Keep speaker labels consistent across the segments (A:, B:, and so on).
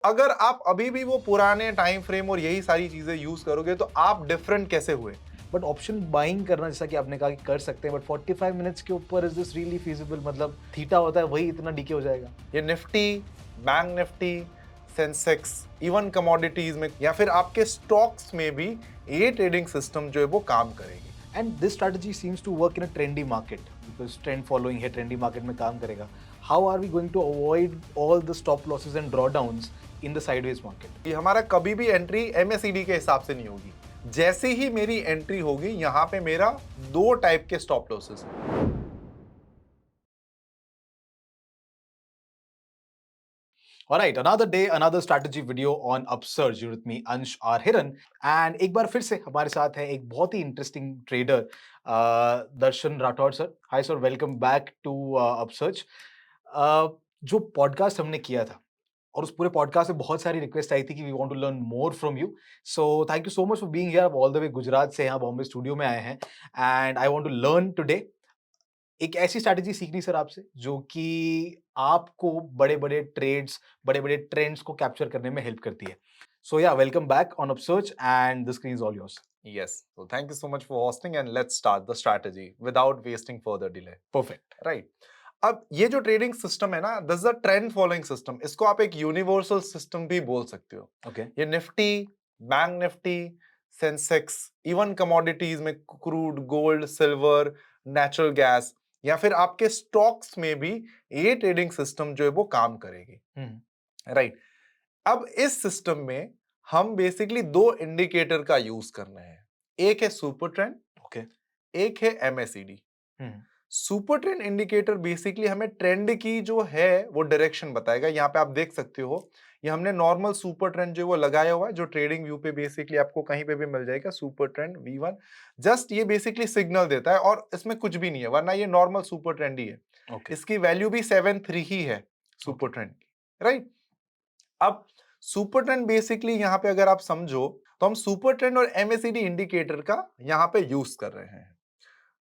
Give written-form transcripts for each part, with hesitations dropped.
A: अगर आप अभी भी वो पुराने टाइम फ्रेम और यही सारी चीजें यूज करोगे तो आप डिफरेंट कैसे हुए?
B: बट ऑप्शन बाइंग करना जैसा कि आपने कहा कि कर सकते हैं, बट 45 मिनट्स के ऊपर इज दिस रियली फीजिबल? मतलब थीटा होता है वही इतना डीके हो जाएगा?
A: ये Nifty, bank Nifty, Sensex, even commodities में या फिर आपके स्टॉक्स में भी ये ट्रेडिंग सिस्टम जो है वो काम करेगी।
B: And this strategy seems to work in a trendy market, because trend following है, ट्रेंडी मार्केट में काम करेगा. How are we going to avoid all the stop losses and drawdowns in the sideways market?
A: ये हमारा कभी भी entry एमएसईडी के हिसाब से नहीं होगी। जैसे ही मेरी एंट्री होगी यहाँ पे मेरा दो टाइप के स्टॉप लॉसेस हैं।
B: All right, another day, another strategy video on Upsurge. You're with me, Ansh R. Hiran. And एक बार फिर से हमारे साथ है एक बहुत ही interesting trader, Darshan Rathore sir. Hi sir, welcome back to Upsurge. जो पॉडकास्ट हमने किया था और उस पूरे पॉडकास्ट में बहुत सारी रिक्वेस्ट आई थी कि we want to learn more from you. So thank you so much for being here. आप ऑल द वे गुजरात से यहाँ बॉम्बे स्टूडियो में आए हैं and I want to learn today एक ऐसी स्ट्रैटेजी सीखनी सर आपसे जो कि आपको बड़े-बड़े ट्रेड्स, बड़े-बड़े ट्रेंड्स को कैप्चर करने में हेल्प करती है. So yeah welcome back on Upsurge and the screen is all yours.
A: Yes. So thank you so much for hosting and let's start the strategy without wasting further delay.
B: Perfect.
A: Right. अब ये जो trading system है ना, this is a trend following system. इसको आप एक universal system भी बोल सकते हो।
B: ओके.
A: ये Nifty, bank Nifty, Sensex, even commodities में crude, gold, silver, natural gas या फिर आपके स्टॉक्स में भी ये ट्रेडिंग सिस्टम जो है वो काम करेगी। राइट। अब इस सिस्टम में हम बेसिकली दो इंडिकेटर का यूज कर रहे हैं। एक है सुपर ट्रेंड,
B: ओके.
A: एक है एमएसईडी। सुपर ट्रेंड इंडिकेटर बेसिकली हमें ट्रेंड की जो है वो डायरेक्शन बताएगा। यहाँ पे आप देख सकते हो, ये हमने नॉर्मल सुपर ट्रेंड जो वो लगाया हुआ है, जो ट्रेडिंग व्यू पे बेसिकली आपको कहीं पे भी मिल जाएगा। सुपर ट्रेंड V1 जस्ट ये बेसिकली सिग्नल देता है और इसमें कुछ भी नहीं है, वरना ये नॉर्मल सुपर ट्रेंड ही है।
B: ओके.
A: इसकी वैल्यू भी 7.3 ही है सुपर
B: ओके.
A: ट्रेंड की। राइट। अब सुपर ट्रेंड बेसिकली यहाँ पे अगर आप समझो तो हम सुपर ट्रेंड और एमएसईडी इंडिकेटर का यहाँ पे यूज कर रहे हैं।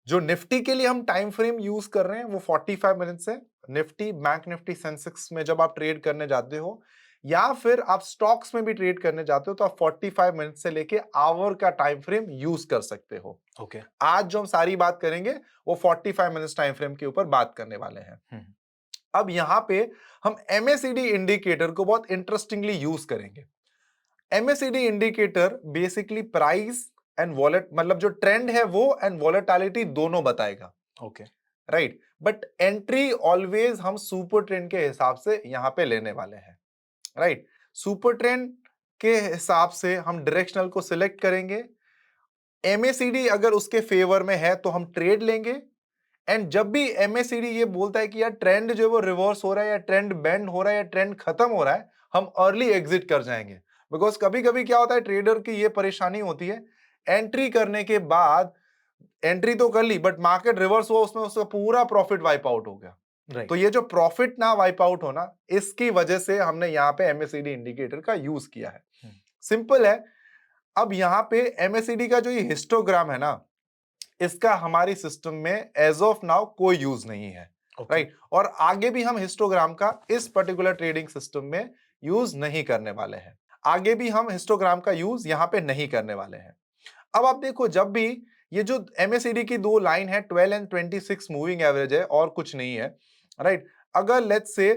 A: जो निफ्टी के लिए हम टाइम फ्रेम यूज कर रहे हैं वो 45 मिनट्स है। निफ्टी, बैंक निफ्टी, सेंसेक्स में जब आप ट्रेड करने जाते हो या फिर आप स्टॉक्स में भी ट्रेड करने जाते हो तो आप 45 मिनट से लेके आवर का टाइम फ्रेम यूज कर सकते हो।
B: ओके.
A: आज जो हम सारी बात करेंगे वो 45 मिनट्स टाइम फ्रेम के ऊपर बात करने वाले हैं। अब यहां पे हम एमएसईडी इंडिकेटर को बहुत इंटरेस्टिंगली यूज करेंगे। MACD indicator basically price and वॉलेट, मतलब जो ट्रेंड है वो एंड वॉलेटिलिटी दोनों बताएगा।
B: Okay.
A: Right. But entry always हम सुपर ट्रेंड के हिसाब से यहां पे लेने वाले हैं। राइट। सुपर ट्रेंड के हिसाब से हम डायरेक्शनल को सिलेक्ट करेंगे। एमएसईडी अगर उसके फेवर में है तो हम ट्रेड लेंगे। एंड जब भी एमएसईडी ये बोलता है कि यार ट्रेंड जो है वो रिवर्स हो रहा है या ट्रेंड बेंड हो रहा है या ट्रेंड खत्म हो रहा है, हम अर्ली एग्जिट कर जाएंगे। बिकॉज कभी कभी क्या होता है, ट्रेडर की ये परेशानी होती है, एंट्री करने के बाद एंट्री तो कर ली बट मार्केट रिवर्स हुआ, उसमें उसका पूरा प्रॉफिट वाइप आउट हो गया। तो
B: राइट.
A: ये जो प्रॉफिट ना वाइप आउट होना, इसकी वजह से हमने यहाँ पे एमएसईडी इंडिकेटर का यूज किया है। सिंपल है। अब यहाँ पे एमएसईडी का जो ये हिस्टोग्राम है ना, इसका हमारी सिस्टम में एज ऑफ नाउ कोई यूज नहीं है।
B: ओके.
A: राइट। और आगे भी हम हिस्टोग्राम का इस पर्टिकुलर ट्रेडिंग सिस्टम में यूज नहीं करने वाले हैं। आगे भी हम हिस्टोग्राम का यूज यहां पे नहीं करने वाले हैं। अब आप देखो, जब भी ये जो एमएसईडी की दो लाइन है 12 एंड 26 मूविंग एवरेज है और कुछ नहीं है। राइट। अगर लेट्स से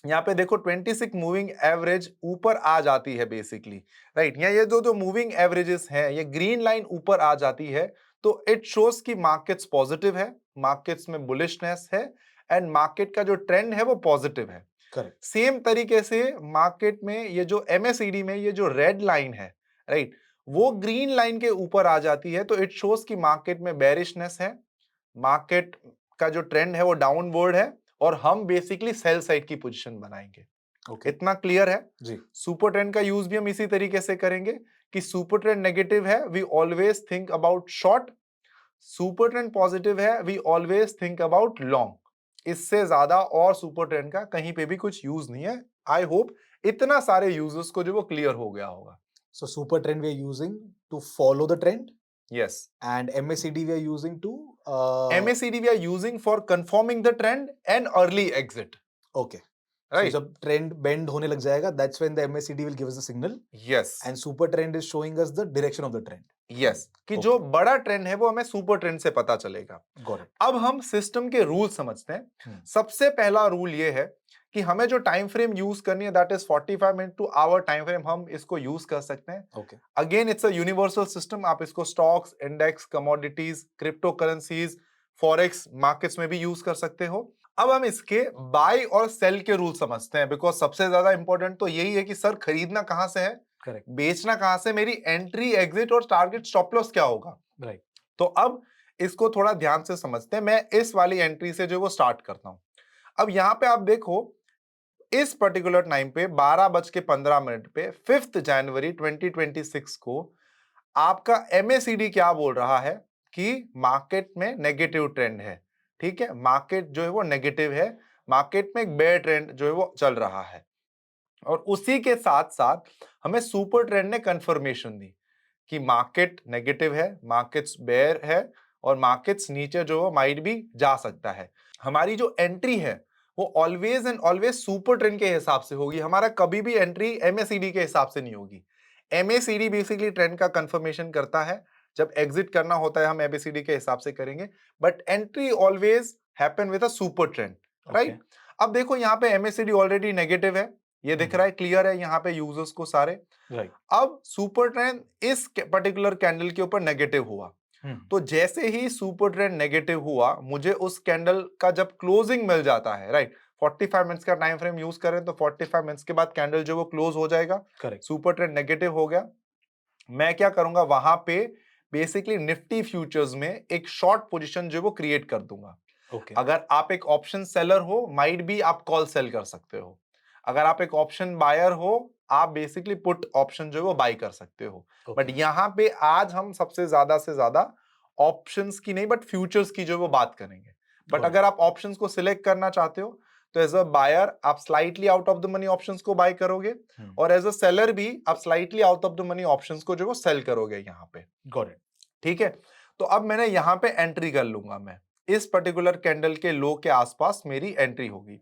A: यहाँ पे देखो 26 मूविंग एवरेज ऊपर आ जाती है बेसिकली। राइट। या ये जो मूविंग एवरेजेस हैं, ये ग्रीन लाइन ऊपर आ जाती है तो इट शोस कि मार्केट्स पॉजिटिव है, मार्केट्स में बुलिशनेस है एंड मार्केट का जो ट्रेंड है वो पॉजिटिव है।
B: करेक्ट.
A: सेम तरीके से मार्केट में ये जो एमएसईडी में ये जो रेड लाइन है, राइट, वो ग्रीन लाइन के ऊपर आ जाती है तो इट शोस कि मार्केट में बेरिशनेस है, मार्केट का जो ट्रेंड है वो डाउनवर्ड है और हम बेसिकली सेल साइड की पोजीशन बनाएंगे।
B: ओके.
A: इतना क्लियर है?
B: जी.
A: सुपर ट्रेंड का यूज भी हम इसी तरीके से करेंगे कि सुपर ट्रेंड नेगेटिव है, we always think about short. Super trend positive है, we always think about long. इससे ज्यादा और सुपर ट्रेंड का कहीं पे भी कुछ यूज नहीं है। आई होप इतना सारे यूजर्स को जो वो क्लियर हो गया होगा।
B: So super trend we are using to follow the trend,
A: yes.
B: and MACD we are using to
A: MACD we are using for confirming the trend and early exit.
B: okay. So
A: right?
B: जब trend bend होने लग जाएगा, that's when the MACD will give us a signal
A: yes,
B: and super trend is showing us the direction of the trend.
A: Yes, कि जो बड़ा trend है वो हमें सुपर ट्रेंड से पता चलेगा।
B: Got it.
A: अब हम सिस्टम के रूल समझते हैं। सबसे पहला रूल ये है कि हमें जो टाइम फ्रेम यूज करनी है that is 45 minute to hour time frame, हम इसको यूज कर सकते हैं।
B: Okay.
A: Again it's a universal system, आप इसको stocks, index, commodities, crypto currencies, forex markets में भी यूज कर सकते हो। अब हम इसके बाय और सेल के रूल समझते हैं, बिकॉज सबसे ज्यादा इंपॉर्टेंट तो यही है कि सर खरीदना कहां से है,
B: Correct.
A: बेचना कहां से, मेरी एंट्री, एग्जिट और टारगेट स्टॉप लॉस क्या होगा।
B: Right.
A: तो अब इसको थोड़ा ध्यान से समझते हैं। मैं इस वाली एंट्री से जो वो स्टार्ट करता हूं। अब यहां पे आप देखो, इस पर्टिकुलर टाइम पे 12:15 पे 5 जनवरी 2026 को आपका एमएसीडी क्या बोल रहा है कि मार्केट में नेगेटिव ट्रेंड है। ठीक है, मार्केट जो है वो नेगेटिव है, मार्केट में एक बेयर ट्रेंड जो है वो चल रहा है। और उसी के साथ साथ हमें सुपर ट्रेंड ने कंफर्मेशन दी कि मार्केट नेगेटिव है, मार्केट्स बेयर है और मार्केट्स नीचे जो है माइट भी जा सकता है। हमारी जो एंट्री है वो always and always super trend के हिसाब से होगी, हमारा कभी भी एंट्री एमएसीडी के हिसाब से नहीं होगी। एमएसीडी बेसिकली ट्रेंड का कंफर्मेशन करता है, जब एग्जिट करना होता है हम एमएसीडी के हिसाब से करेंगे, but entry always happen with a super trend, right? अब देखो यहाँ पे एमएसीडी ऑलरेडी नेगेटिव है, ये दिख रहा है, क्लियर है यहाँ पे यूजर्स को सारे।
B: Right.
A: अब सुपर ट्रेंड इस पर्टिकुलर कैंडल के ऊपर नेगेटिव हुआ, तो जैसे ही सुपर ट्रेंड नेगेटिव हुआ, मुझे उस कैंडल का जब क्लोजिंग मिल जाता है, राइट, 45 मिनट्स का टाइम फ्रेम यूज करें तो 45 मिनट्स के बाद कैंडल जो वो क्लोज हो जाएगा।
B: Correct.
A: सुपर ट्रेंड नेगेटिव हो गया, मैं क्या करूंगा, वहां पे बेसिकली निफ्टी फ्यूचर्स में एक शॉर्ट पोजीशन जो वो क्रिएट कर दूंगा।
B: Okay.
A: अगर आप एक ऑप्शन सेलर हो, माइट भी आप कॉल सेल कर सकते हो। अगर आप एक ऑप्शन बायर हो, आप बेसिकली पुट ऑप्शन जो है वो बाय कर सकते हो। बट यहाँ पे आज हम सबसे ज्यादा से ज्यादा ऑप्शंस की नहीं बट फ्यूचर्स की जो है वो बात करेंगे। बट अगर आप ऑप्शंस को सिलेक्ट करना चाहते हो तो एज अ बायर आप slightly out of the money options को बाय करोगे और एज अ सेलर भी आप slightly out of the money options को जो वो सेल करोगे यहाँ पे।
B: Got it.
A: ठीक है, तो अब मैंने यहाँ पे एंट्री कर लूंगा, मैं इस पर्टिकुलर कैंडल के लो के आसपास मेरी एंट्री होगी।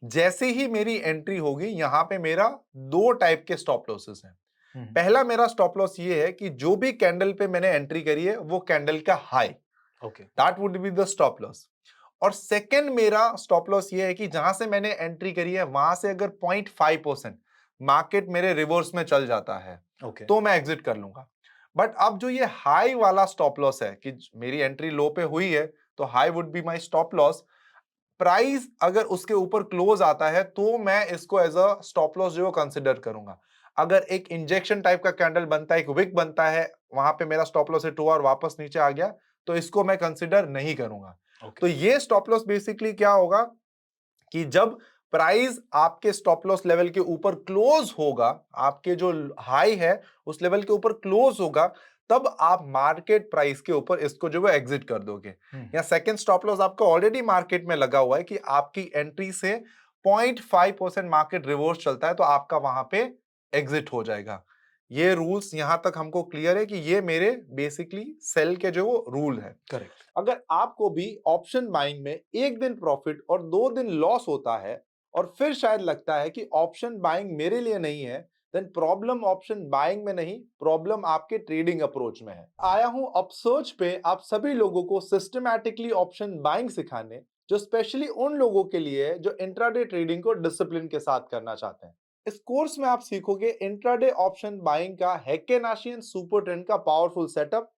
A: जैसे ही मेरी एंट्री होगी, यहाँ पे मेरा दो टाइप के स्टॉप लॉसेस हैं। पहला मेरा स्टॉप लॉस ये है कि जो भी कैंडल पे मैंने एंट्री करी है वो कैंडल का high, that would be the stop loss. और सेकंड मेरा स्टॉप लॉस ये है कि जहां से मैंने एंट्री करी है वहां से अगर 0.5% मार्केट मेरे रिवर्स में चल जाता है तो मैं एग्जिट कर लूंगा। बट अब जो ये हाई वाला स्टॉप लॉस है कि मेरी एंट्री लो पे हुई है तो high would be my stop loss, price अगर उसके ऊपर क्लोज आता है तो मैं इसको एज अ स्टॉप लॉस जो कंसिडर करूंगा। अगर एक इंजेक्शन टाइप का कैंडल बनता है, एक विक बनता है, वहां पे मेरा स्टॉप लॉस हिट हुआ और वापस नीचे आ गया तो इसको मैं कंसिडर नहीं करूंगा। तो ये स्टॉप लॉस बेसिकली क्या होगा कि जब प्राइस आपके स्टॉप लॉस लेवल के ऊपर क्लोज होगा, आपके जो हाई है उस लेवल के ऊपर क्लोज होगा, तब आप मार्केट प्राइस के ऊपर इसको जो है एग्जिट कर दोगे। या सेकंड स्टॉप लॉस आपका ऑलरेडी मार्केट में लगा हुआ है कि आपकी एंट्री से 0.5% मार्केट रिवर्स चलता है तो आपका वहां पे एग्जिट हो जाएगा। ये रूल्स यहां तक हमको क्लियर है कि ये मेरे बेसिकली सेल के जो रूल है।
B: करेक्ट।
A: अगर आपको भी ऑप्शन बाइंग में एक दिन प्रॉफिट और 2 दिन लॉस होता है और फिर शायद लगता है कि ऑप्शन बाइंग मेरे लिए नहीं है, देन प्रॉब्लम ऑप्शन बाइंग में नहीं, प्रॉब्लम आपके ट्रेडिंग अप्रोच में है। आया हूं अपसर्च पे आप सभी लोगों को सिस्टमैटिकली ऑप्शन बाइंग सिखाने, जो स्पेशली उन लोगों के लिए है जो इंट्राडे ट्रेडिंग को डिसिप्लिन के साथ करना चाहते हैं। इस कोर्स में आप सीखोगे इंट्राडे ऑप्शन बाइंग का हैकेनाशियन सुपर ट्रेंड का powerful setup,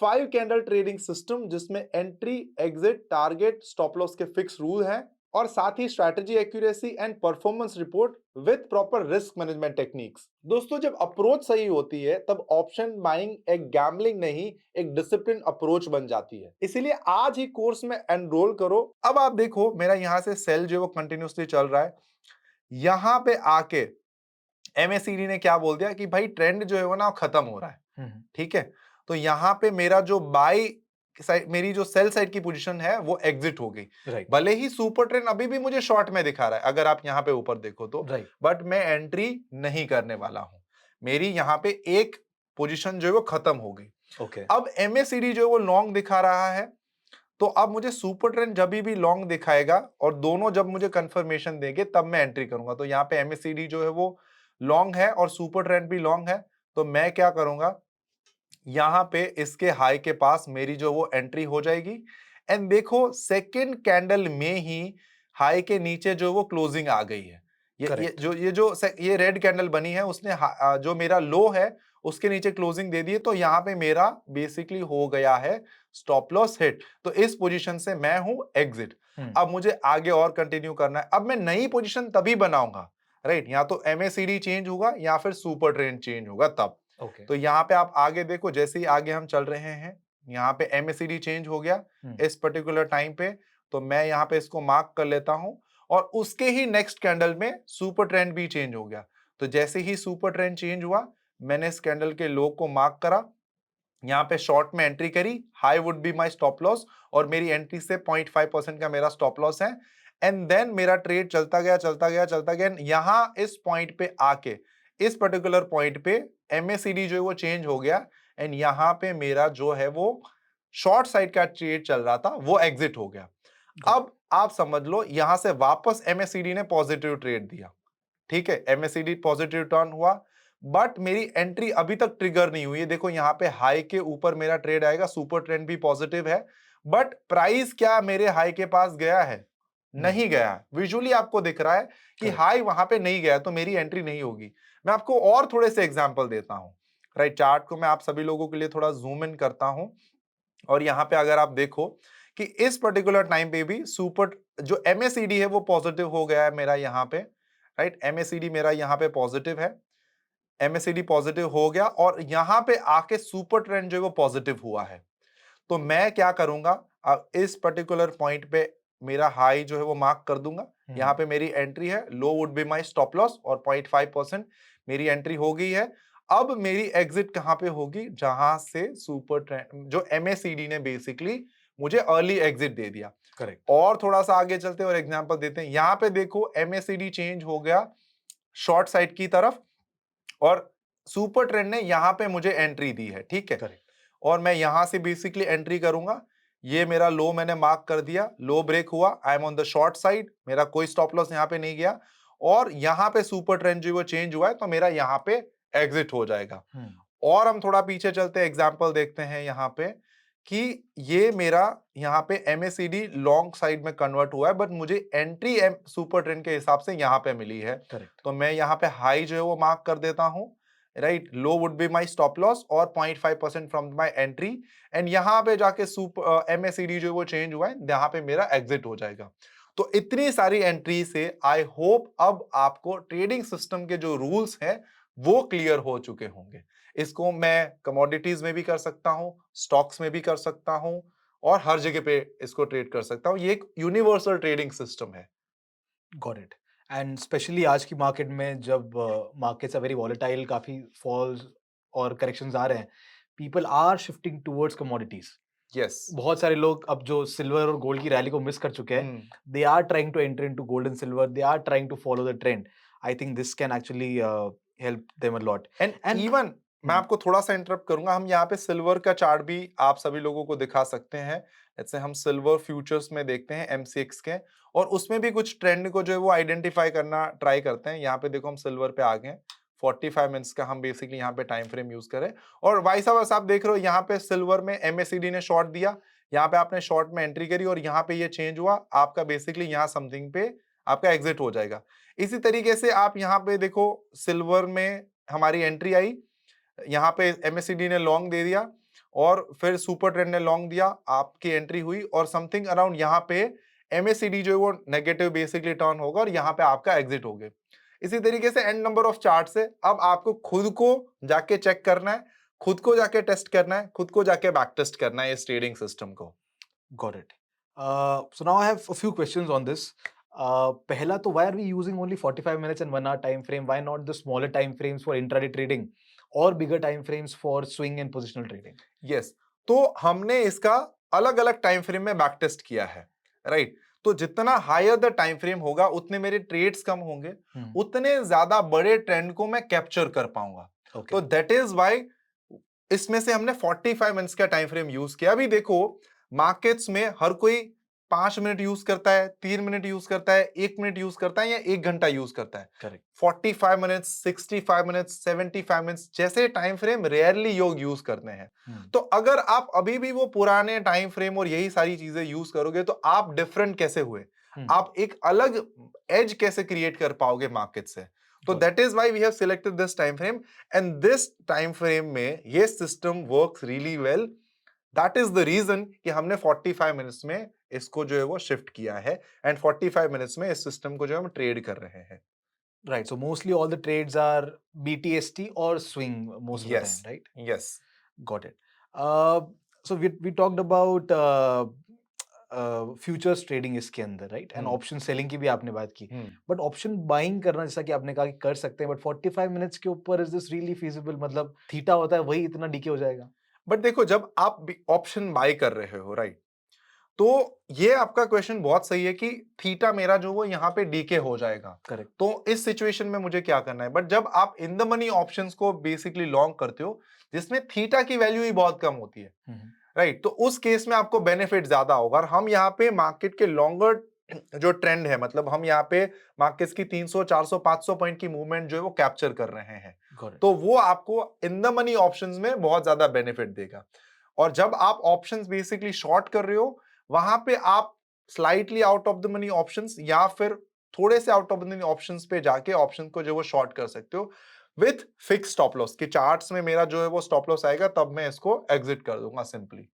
A: 5 candle trading system जिसमें entry, exit, target, stop loss के फिक्स रूल हैं और साथ ही strategy accuracy and performance report with proper risk management techniques. दोस्तों, जब अप्रोच सही होती है तब ऑप्शन बाइंग एक गैम्बलिंग नहीं, एक डिसिप्लिन अप्रोच बन जाती है। इसीलिए आज ही कोर्स में एनरोल करो। अब आप देखो मेरा यहां से सेल जो वो कंटिन्यूसली चल रहा है, यहां पे आके एमएसीडी ने क्या बोल दिया कि भाई ट्रेंड जो है वो ना खत्म हो रहा है। ठीक है, तो यहां पे मेरा जो बाय साइड, मेरी जो सेल साइड की पोजीशन है वो एग्जिट हो गई। भले ही सुपर ट्रेंड अभी भी मुझे शॉर्ट में दिखा रहा है अगर आप यहां पे ऊपर देखो तो, बट मैं एंट्री नहीं करने वाला हूं। मेरी यहां पे एक पोजीशन जो है वो खत्म हो गई। अब एमएसीडी जो है वो लॉन्ग दिखा रहा है, तो अब मुझे सुपर ट्रेंड जब भी लॉन्ग दिखाएगा और दोनों जब मुझे कंफर्मेशन देंगे तब मैं एंट्री करूंगा। तो यहाँ पे एमएसीडी जो है वो लॉन्ग है और सुपर ट्रेंड भी लॉन्ग है, तो मैं क्या करूंगा, यहाँ पे इसके हाई के पास मेरी जो वो एंट्री हो जाएगी। एंड देखो सेकंड कैंडल में ही हाई के नीचे जो वो क्लोजिंग आ गई है।
B: करेक्ट।
A: ये रेड कैंडल बनी है, उसने जो मेरा लो है उसके नीचे क्लोजिंग दे दी है, तो यहाँ पे मेरा बेसिकली हो गया है स्टॉप लॉस हिट। तो इस पोजीशन से मैं हूं एग्जिट। अब मुझे आगे और कंटिन्यू करना है। अब मैं नई पोजीशन तभी बनाऊंगा, राइट, या तो एमएसीडी चेंज होगा या फिर सुपर ट्रेंड चेंज होगा तब।
B: ओके।
A: तो यहाँ पे आप आगे देखो, जैसे ही आगे हम चल रहे हैं, यहाँ पे एमएसीडी चेंज हो गया इस पर्टिकुलर टाइम पे, तो मैं यहाँ पे इसको मार्क कर लेता हूं। और उसके ही नेक्स्ट कैंडल में सुपर ट्रेंड भी चेंज हो गया। तो जैसे ही सुपर ट्रेंड चेंज हुआ, मैंने इस कैंडल के लो को मार्क करा, यहाँ पे शॉर्ट में एंट्री करी, high would be my stop loss, और मेरी एंट्री से 0.5% का मेरा स्टॉप लॉस है। एंड देन मेरा ट्रेड चलता गया चलता गया चलता गया, यहाँ इस पॉइंट पे आके, इस पर्टिकुलर पॉइंट पे एमएसीडी जो है वो चेंज हो गया। एंड यहाँ पे मेरा जो है वो शॉर्ट साइड का ट्रेड चल रहा था वो एग्जिट हो गया। अब आप समझ लो, यहां से वापस एमएसीडी ने पॉजिटिव ट्रेड दिया, ठीक है, एमएसीडी पॉजिटिव टर्न हुआ, बट मेरी एंट्री अभी तक ट्रिगर नहीं हुई है। देखो यहाँ पे हाई के ऊपर मेरा ट्रेड आएगा, सुपर ट्रेंड भी पॉजिटिव है, बट प्राइस क्या मेरे हाई के पास गया है? नहीं गया। विजुअली आपको दिख रहा है कि हाई वहां पे नहीं गया, तो मेरी एंट्री नहीं होगी। मैं आपको और थोड़े से एग्जांपल देता हूं, राइट। चार्ट को मैं आप सभी लोगों के लिए थोड़ा जूम इन करता हूं, और यहाँ पे अगर आप देखो कि इस पर्टिकुलर टाइम पे भी सुपर जो एमएसीडी है वो पॉजिटिव हो गया है मेरा यहाँ पे, राइट। एमएसीडी मेरा यहाँ पे पॉजिटिव है, एमएसीडी पॉजिटिव हो गया, और यहाँ पे आके सुपर ट्रेंड जो है वो पॉजिटिव हुआ है। तो मैं क्या करूंगा, अब इस पर्टिकुलर पॉइंट पे मेरा हाई जो है वो मार्क कर दूंगा। यहाँ पे मेरी एंट्री है, low would be my stop loss, और 0.5% मेरी एंट्री हो गई है। अब मेरी एग्जिट कहां पे होगी? जहां से सुपर ट्रेंड जो एमएसीडी ने बेसिकली मुझे अर्ली एग्जिट दे दिया।
B: करेक्ट।
A: और थोड़ा सा आगे चलते हैं और एग्जांपल देते हैं। यहाँ पे देखो एमएसीडी चेंज हो गया शॉर्ट साइड की तरफ, और सुपर ट्रेंड ने यहाँ पे मुझे एंट्री दी है, ठीक है।
B: करेक्ट।
A: और मैं यहां से बेसिकली एंट्री करूंगा। ये मेरा लो मैंने मार्क कर दिया, लो ब्रेक हुआ, I am on the short side, मेरा कोई स्टॉप लॉस यहाँ पे नहीं गया, और यहाँ पे सुपर ट्रेंड जो वो चेंज हुआ है, तो मेरा यहाँ पे एग्जिट हो जाएगा। और हम थोड़ा पीछे चलते एग्जांपल देखते हैं यहाँ पे कि ये मेरा यहाँ पे एमएसीडी लॉन्ग साइड में कन्वर्ट हुआ है, बट मुझे एंट्री सुपर ट्रेंड के हिसाब से यहाँ पे मिली है।
B: करेक्ट।
A: तो मैं यहाँ पे हाई जो है वो मार्क कर देता हूँ, right. Low would be my stop loss और 0.5% फ्रॉम माय एंट्री। एंड यहाँ पे जाके सुपर एमएसीडी जो वो चेंज हुआ है, यहाँ पे मेरा एग्जिट हो जाएगा। तो इतनी सारी एंट्री से आई होप अब आपको ट्रेडिंग सिस्टम के जो रूल्स हैं वो क्लियर हो चुके होंगे। इसको मैं कमोडिटीज में भी कर सकता हूं, स्टॉक्स में भी कर सकता हूं, और हर जगह पे इसको ट्रेड कर सकता हूं। ये एक यूनिवर्सल ट्रेडिंग सिस्टम है।
B: Got it. एंड स्पेशली आज की मार्केट में जब मार्केट्स आर वेरी वॉलेटाइल, काफी फॉल्स और करेक्शंस आ रहे हैं, people are shifting towards commodities.
A: Yes.
B: बहुत सारे लोग अब जो सिल्वर और गोल्ड की रैली को मिस कर चुके हैं, they are trying to enter into gold and silver, they are trying to follow the trend. I think this can actually help them a lot.
A: And even मैं आपको थोड़ा सा इंटरप्ट करूंगा, हम यहाँ पे सिल्वर का चार्ट भी आप सभी लोगों को दिखा सकते हैं। जैसे हम सिल्वर फ्यूचर्स में देखते हैं एमसीएक्स के, और उसमें भी कुछ ट्रेंड को जो है वो आइडेंटिफाई करना ट्राई करते हैं। यहाँ पे देखो हम सिल्वर पे आ गए, 45 मिनट्स का हम बेसिकली यहाँ पे टाइम फ्रेम यूज करें, और वाइस वर्सा आप देख रहे हो यहाँ पे सिल्वर में एमएसीडी ने शॉर्ट दिया, यहाँ पे आपने शॉर्ट में एंट्री करी, और यहाँ पे ये चेंज हुआ, आपका बेसिकली यहाँ समथिंग पे आपका एग्जिट हो जाएगा। इसी तरीके से आप यहाँ पे देखो सिल्वर में हमारी एंट्री आई, यहाँ पे एमएसीडी ने लॉन्ग दे दिया, और फिर सुपर ट्रेंड ने लॉन्ग दिया, आपकी एंट्री हुई, और समथिंग अराउंड यहाँ पे एमएसीडी जो है वो नेगेटिव बेसिकली टर्न होगा, और यहाँ पे आपका एग्जिट हो गया। इसी तरीके से एंड नंबर ऑफ चार्ट से अब आपको खुद को जाके चेक करना है, खुद को जाके टेस्ट करना है, खुद को जाके बैक टेस्ट करना है इस ट्रेडिंग सिस्टम को।
B: Got it. So now I have a few questions on this. पहला तो why are we using only 45 minutes and 1 hour time frame? Why not the smaller time frames for intraday trading or bigger time frames for swing and positional trading?
A: Yes, तो हमने इसका अलग अलग time frame में back test किया है, right. तो जितना हायर द टाइम फ्रेम होगा उतने मेरे ट्रेड्स कम होंगे, उतने ज्यादा बड़े ट्रेंड को मैं कैप्चर कर पाऊंगा। तो दैट इज व्हाई इसमें से हमने 45 मिनट्स का टाइम फ्रेम यूज किया। अभी देखो मार्केट्स में हर कोई 5 मिनट यूज करता है, 3 मिनट यूज करता है, 1 मिनट यूज करता है या 1 घंटा यूज करता है।
B: करेक्ट।
A: 45 मिनट्स, 65 मिनट्स, 75 मिनट्स जैसे टाइम फ्रेम रेयरली लोग यूज करते हैं। तो अगर आप अभी भी वो पुराने टाइम फ्रेम और यही सारी चीजें यूज करोगे तो आप डिफरेंट कैसे हुए? आप एक अलग एज कैसे क्रिएट कर पाओगे मार्केट से? तो that is why we have selected this time frame, and this time frame में ये system works really well. That is the reason कि हमने 45 मिनट्स में इसको जो है वो शिफ्ट किया है, एंड 45 मिनट्स में इस सिस्टम को जो हम ट्रेड कर रहे हैं।
B: Right. So mostly all the trades are BTST or swing most of the time,
A: yes,
B: right?
A: Yes.
B: Got it. Uh, so we talked about futures trading इसके अंदर, right? And option selling की भी आपने बात की. But option buying करना जैसा कि आपने कहा कि कर सकते हैं, but 45 minutes के ऊपर is this really feasible? मतलब थीटा होता है वही इतना डीके हो जाएगा?
A: बट देखो, जब आप ऑप्शन बाय कर रहे हो, राइट, तो ये आपका क्वेश्चन बहुत सही है कि थीटा मेरा जो वो यहाँ पे डीके हो जाएगा।
B: Correct.
A: तो इस सिचुएशन में मुझे क्या करना है? बट जब आप इन द मनी ऑप्शंस को बेसिकली लॉन्ग करते हो, जिसमें थीटा की वैल्यू ही बहुत कम होती है, राइट, तो उस केस में आपको बेनिफिट ज्यादा होगा। और हम यहाँ पे मार्केट के लॉन्गर जो ट्रेंड है, मतलब हम यहाँ पे मार्केट्स की 300, 400, 500 पॉइंट की मूवमेंट जो है वो कैप्चर कर रहे हैं, तो वो आपको इन द मनी ऑप्शंस में बहुत ज्यादा बेनिफिट देगा। और जब आप ऑप्शंस बेसिकली शॉर्ट कर रहे हो, वहां पे आप slightly out of the money options या फिर थोड़े से out of the money options पे जाके ऑप्शन को जो वो शॉर्ट कर सकते हो विथ फिक्स स्टॉप लॉस, कि चार्ट्स में मेरा जो है वो स्टॉप लॉस आएगा तब मैं इसको एग्जिट कर दूंगा simply.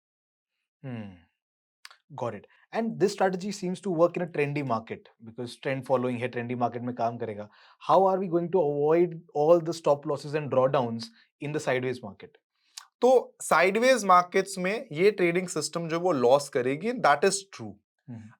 B: Got it. And this strategy seems to work in a trendy market because trend following है, trendy market में काम करेगा. How are we going to avoid all the stop losses and drawdowns in the sideways market?
A: तो sideways markets में ये trading system जो वो loss करेगी, दैट इज ट्रू।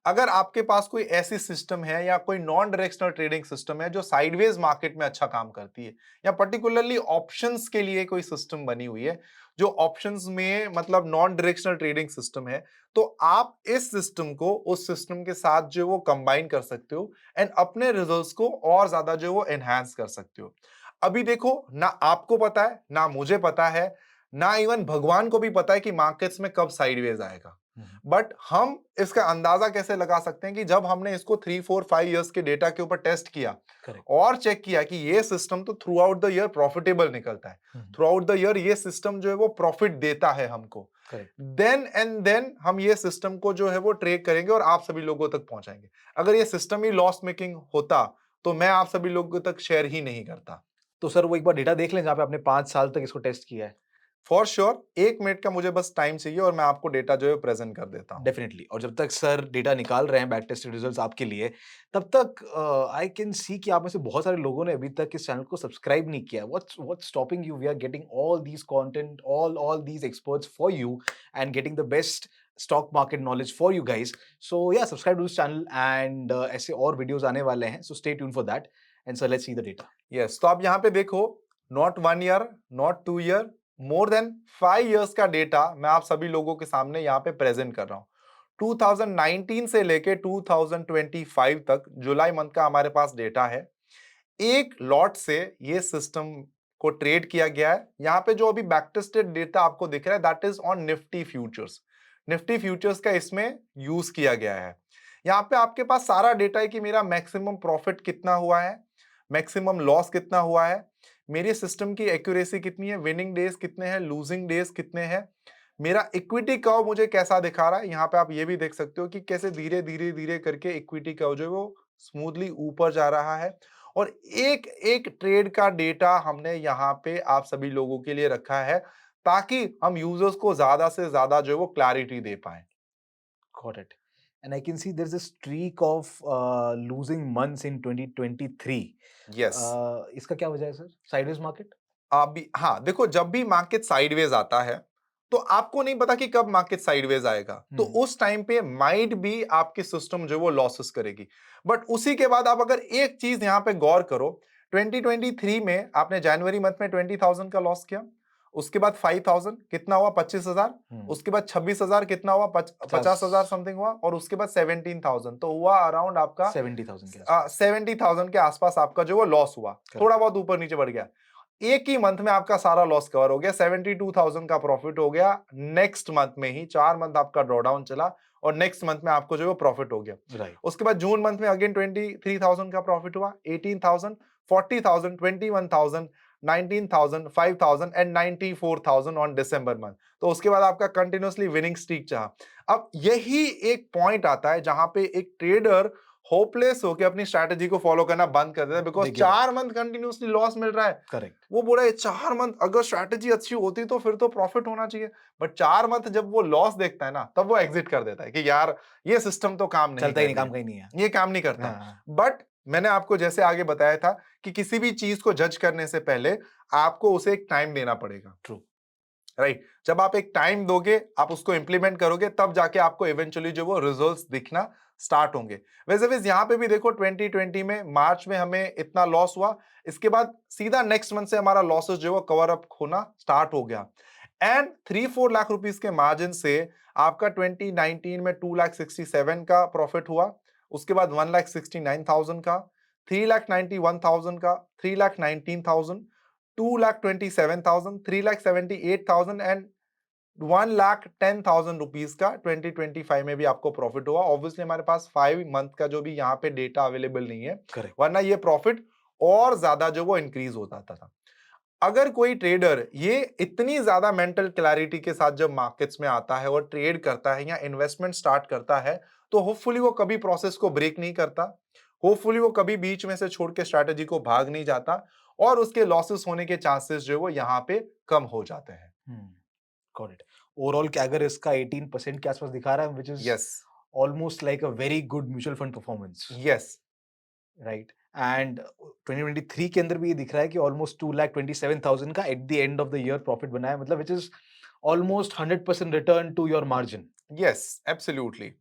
A: अगर आपके पास कोई ऐसी सिस्टम है या कोई नॉन डायरेक्शनल ट्रेडिंग सिस्टम है जो साइडवेज मार्केट में अच्छा काम करती है, या पर्टिकुलरली ऑप्शंस के लिए कोई सिस्टम बनी हुई है जो ऑप्शंस में मतलब नॉन डायरेक्शनल ट्रेडिंग सिस्टम है, तो आप इस सिस्टम को उस सिस्टम के साथ जो वो कंबाइन कर सकते हो एंड अपने रिजल्ट्स को और ज्यादा जो वो एनहांस कर सकते हो। अभी देखो, ना आपको पता है, ना मुझे पता है, ना इवन भगवान को भी पता है कि मार्केट्स में कब साइडवेज आएगा। बट हम इसका अंदाजा कैसे लगा सकते हैं कि जब हमने इसको 3, 4, 5 इयर्स के डेटा के ऊपर टेस्ट किया और चेक किया कि ये सिस्टम तो through out the year profitable निकलता है, थ्रू आउट द ईयर ये सिस्टम जो है वो प्रॉफिट देता है हमको, देन हम ये सिस्टम को जो है वो ट्रेड करेंगे और आप सभी लोगों तक पहुंचाएंगे। अगर ये सिस्टम ही लॉस मेकिंग होता तो मैं आप सभी लोगों तक शेयर ही नहीं करता।
B: तो सर वो एक बार डेटा देख लें जहाँ पे आपने 5 साल तक इसको टेस्ट किया है।
A: फॉर श्योर 1 मिनट का मुझे बस टाइम चाहिए और मैं आपको डेटा जो है प्रेजेंट कर देता हूँ।
B: डेफिनेटली। और जब तक सर डेटा निकाल रहे हैं बैक टेस्टेड रिजल्ट्स आपके लिए, तब तक आई कैन सी कि आप में से बहुत सारे लोगों ने अभी तक इस चैनल को सब्सक्राइब नहीं किया। What's stopping you? We are getting all these content, all these experts for you and getting the best stock market knowledge for you guys. So yeah subscribe to this channel and ऐसे और videos आने वाले हैं, so stay tune for that. And sir let's see the data.
A: Yes, तो आप यहाँ पे देखो, not 1 year, not 2 year, more than 5 years का डेटा मैं आप सभी लोगों के सामने यहाँ पे प्रेजेंट कर रहा हूँ। 2019 से लेके 2025 तक जुलाई मंथ का हमारे पास डेटा है। एक लॉट से ये सिस्टम को ट्रेड किया गया है। यहाँ पे जो अभी बैक टेस्टेड डेटा आपको दिख रहा है that is on Nifty futures. Nifty futures का इसमें यूज किया गया है। यहाँ पे आपके पास सारा डेटा है कि मेरा मैक्सिमम प्रॉफिट कितना हुआ है, मैक्सिमम लॉस कितना हुआ है, मेरे सिस्टम की एक्यूरेसी कितनी है, विनिंग डेज कितने हैं, लूजिंग डेज कितने हैं, मेरा इक्विटी कर्व मुझे कैसा दिखा रहा है। यहाँ पे आप ये भी देख सकते हो कि कैसे धीरे धीरे धीरे करके इक्विटी कर्व जो है वो स्मूथली ऊपर जा रहा है। और एक एक ट्रेड का डेटा हमने यहाँ पे आप सभी लोगों के लिए रखा है ताकि हम यूजर्स को ज्यादा से ज्यादा जो है वो क्लैरिटी दे पाए।
B: Got it. And I can see there's a streak of losing months in 2023.
A: Yes,
B: इसका क्या वजह है सर? Sideways market?
A: अभी हाँ देखो, जब भी मार्केट साइडवेज आता है तो आपको नहीं पता कि कब मार्केट साइडवेज आएगा, तो उस टाइम पे माइट भी आपकी सिस्टम जो वो लॉसेस करेगी। बट उसी के बाद आप अगर एक चीज यहाँ पे गौर करो, 2023 में आपने जनवरी मंथ में 20,000 का लॉस किया, उसके बाद 5,000 कितना हुआ, 25,000, उसके बाद 26,000 कितना हुआ, 50,000 समथिंग हुआ, और उसके बाद 17,000, तो हुआ अराउंड आपका
B: 70,000 के आसपास।
A: 70,000 के आसपास आपका जो वो लॉस हुआ, थोड़ा बहुत ऊपर नीचे बढ़ गया। एक ही मंथ में आपका सारा लॉस कवर हो गया, 72,000 का प्रॉफिट हो गया नेक्स्ट मंथ में ही। 4 मंथ आपका ड्रॉडाउन चला और नेक्स्ट मंथ में आपको जो है वो प्रॉफिट हो गया।
B: राइट।
A: उसके बाद जून मंथ में अगेन 23,000 का प्रॉफिट हुआ, 18,000, 40,000, 21,000, 19,000, 5,000 एंड 94,000 ऑन दिसंबर मंथ। तो उसके बाद आपका कंटिन्यूअसली विनिंग स्ट्रीक चला। अब यही एक पॉइंट आता है जहां पे एक ट्रेडर होपलेस होकर अपनी स्ट्रैटेजी को फॉलो करना बंद कर देता है, बिकॉज
B: देखिए
A: 4 मंथ कंटिन्यूअसली लॉस मिल रहा है।
B: करेक्ट।
A: वो बोल रहा है 4 मंथ अगर स्ट्रैटेजी अच्छी होती तो फिर तो प्रॉफिट होना चाहिए, बट 4 मंथ जब वो लॉस देखता है ना, तब वो एग्जिट कर देता है कि यार ये सिस्टम तो काम नहीं
B: चलता ही नहीं,
A: कर
B: काम
A: रही
B: का ही नहीं है।
A: है, ये काम नहीं करता।
B: हाँ,
A: बट मैंने आपको जैसे आगे बताया था कि किसी भी चीज को जज करने से पहले आपको उसे एक टाइम देना पड़ेगा।
B: ट्रू।
A: राइट, जब आप एक टाइम दोगे, आप उसको इंप्लीमेंट करोगे, तब जाके आपको इवेंचुअली जो वो रिजल्ट्स दिखना स्टार्ट होंगे। वैसे वैसे यहाँ पे भी देखो 2020 में मार्च में हमें इतना लॉस हुआ, इसके बाद सीधा नेक्स्ट मंथ से हमारा लॉसेस जो है कवर अप होना स्टार्ट हो गया एंड 3-4 लाख रुपीस के मार्जिन से आपका 2019 में 2,67,000 का प्रॉफिट हुआ, उसके बाद 1,69,000 का, 3,91,000 का, 3,19,000, 2,27,000, 3,78,000 एंड 1,10,000 रुपीज का 2025 में भी आपको प्रॉफिट हुआ। ऑब्वियसली हमारे पास 5 मंथ का जो भी यहाँ पे डेटा अवेलेबल नहीं है,
B: करेक्ट।
A: वरना ये प्रॉफिट और ज्यादा जो वो इंक्रीज हो जाता था। अगर कोई ट्रेडर ये इतनी ज्यादा मेंटल क्लैरिटी के साथ जब मार्केट्स में आता है और ट्रेड करता है या इन्वेस्टमेंट स्टार्ट करता है, तो होपफुली वो कभी प्रोसेस को ब्रेक नहीं करता, होपफुली वो कभी बीच में से छोड़ के स्ट्रैटेजी को भाग नहीं जाता और उसके लॉसेस होने के चांसेस जो वो यहाँ पे कम हो जाते हैं।
B: Got it. ओवरऑल कैगर इसका 18% के आसपास दिखा रहा है, which is
A: yes,
B: almost like a very good mutual fund performance.
A: Yes,
B: right. And 2023 के अंदर भी ये दिख रहा है कि ऑलमोस्ट 2,27,000 का at the end of the year profit बना है, मतलब which is almost 100% return to your margin.
A: Yes, absolutely.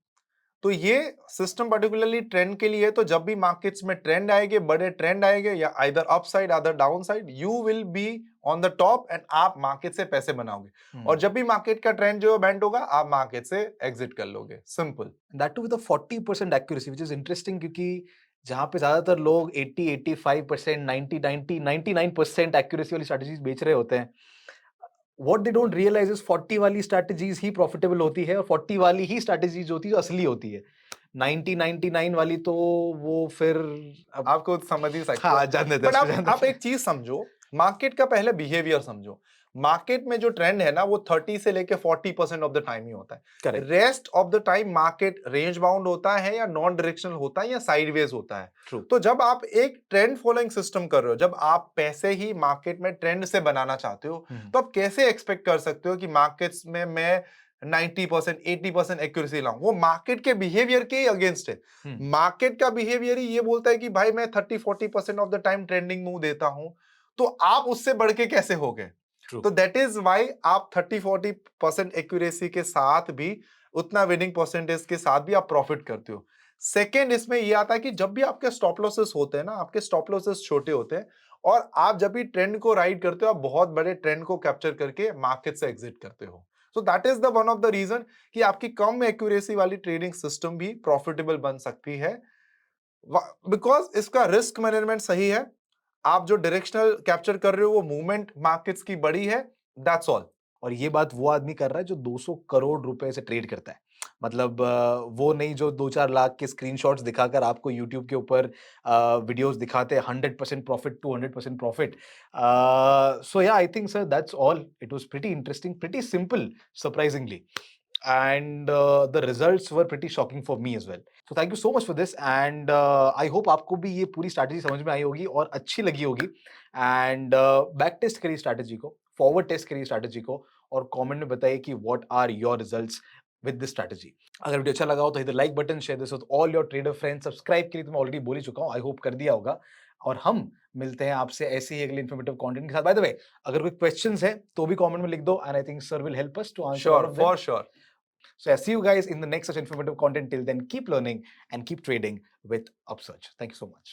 A: तो ये सिस्टम पर्टिकुलरली ट्रेंड के लिए है, तो जब भी मार्केट्स में ट्रेंड आएंगे, बड़े ट्रेंड आएंगे या either up side either down side, you will be on the top and आप मार्केट से पैसे बनाओगे। और जब भी मार्केट का ट्रेंड जो है बेंड होगा, आप मार्केट से एग्जिट कर लोगे, simple.
B: That too with 40% accuracy, which is interesting, क्योंकि जहां पे ज्यादातर लोग 80, 85%, 90, 90, 99% एक्यूरेसी वाली स्ट्रेटजीज बेच रहे होते हैं, what they don't realize is 40 वाली स्ट्रेटजीज ही प्रॉफिटेबल होती है और 40 वाली ही स्ट्रेटजीज होती है जो असली होती है। 90, 99 वाली तो वो फिर अब
A: आपको समझ ही सकते
B: हाँ,
A: हैं।
B: जान देते
A: बट
B: हैं, उसको जान
A: आप
B: देते
A: एक चीज समझो, मार्केट का पहले बिहेवियर समझो। मार्केट में जो ट्रेंड है ना, वो 30 से लेके 40% ऑफ द टाइम ही होता है।
B: Correct.
A: Rest of the time market range bound होता है या नॉन डायरेक्शनल होता है या साइडवेज होता है।
B: ट्रू।
A: तो जब आप एक ट्रेंड फॉलोइंग सिस्टम कर रहे हो, जब आप पैसे ही मार्केट में ट्रेंड से बनाना चाहते हो, तो आप कैसे एक्सपेक्ट कर सकते हो कि मार्केट्स में मैं 90%, 80% एक्यूरेसी लाऊं? वो मार्केट के बिहेवियर के अगेंस्ट है। मार्केट का बिहेवियर ही ये बोलता है कि भाई मैं 30-40% of the time trending move देता हूं, तो आप उससे बढ़ के कैसे हो गए? तो दैट इज वाई आप 30-40% एक्यूरेसी के साथ भी, उतना विनिंग परसेंटेज के साथ भी आप प्रॉफिट करते हो। सेकेंड इसमें ये आता है कि जब भी आपके स्टॉप लॉसेस होते हैं ना, आपके स्टॉप लॉसेस छोटे होते हैं और आप जब भी ट्रेंड को राइड करते हो, आप बहुत बड़े ट्रेंड को कैप्चर करके मार्केट से एग्जिट करते हो। So that is the one of the reason कि आपकी कम एक्यूरेसी वाली ट्रेडिंग सिस्टम भी प्रॉफिटेबल बन सकती है, बिकॉज इसका रिस्क मैनेजमेंट सही है। आप जो डायरेक्शनल कैप्चर कर रहे हो, वो मूवमेंट मार्केट्स की बड़ी है, दैट्स ऑल।
B: और ये बात वो आदमी कर रहा है जो 200 करोड़ रुपए से ट्रेड करता है। मतलब वो नहीं जो 2-4 लाख के स्क्रीनशॉट्स दिखाकर आपको यूट्यूब के ऊपर वीडियोस दिखाते हैं 100% प्रॉफिट, 200% प्रॉफिट। सो या I think sir that's all. It was pretty interesting, pretty simple surprisingly, and the results were pretty shocking for me as well. So thank you so much for this, and I hope आपको भी ये पूरी strategy समझ में आई होगी और अच्छी लगी होगी। एंड बैक टेस्ट करिए स्ट्रैटेजी को, फॉरवर्ड टेस्ट करिए स्ट्रैटेजी को, और कमेंट में बताइए कि what are your results with this strategy. अगर वीडियो अच्छा लगा हो तो hit the like button, share this with all your trader friends. Subscribe के लिए तो मैं ऑलरेडी बोल ही चुका हूं, आई होप कर दिया होगा। और हम मिलते हैं आपसे ऐसे ही अगले इन्फॉर्मेटिव कंटेंट के साथ। बाय द वे, अगर कोई क्वेश्चंस है तो भी कमेंट में लिख दो, and I think sir will help us to answer all
A: sure,
B: of them.
A: For sure.
B: So I see you guys in the next such informative content. Till then, keep learning and keep trading with Upsurge. Thank you so much.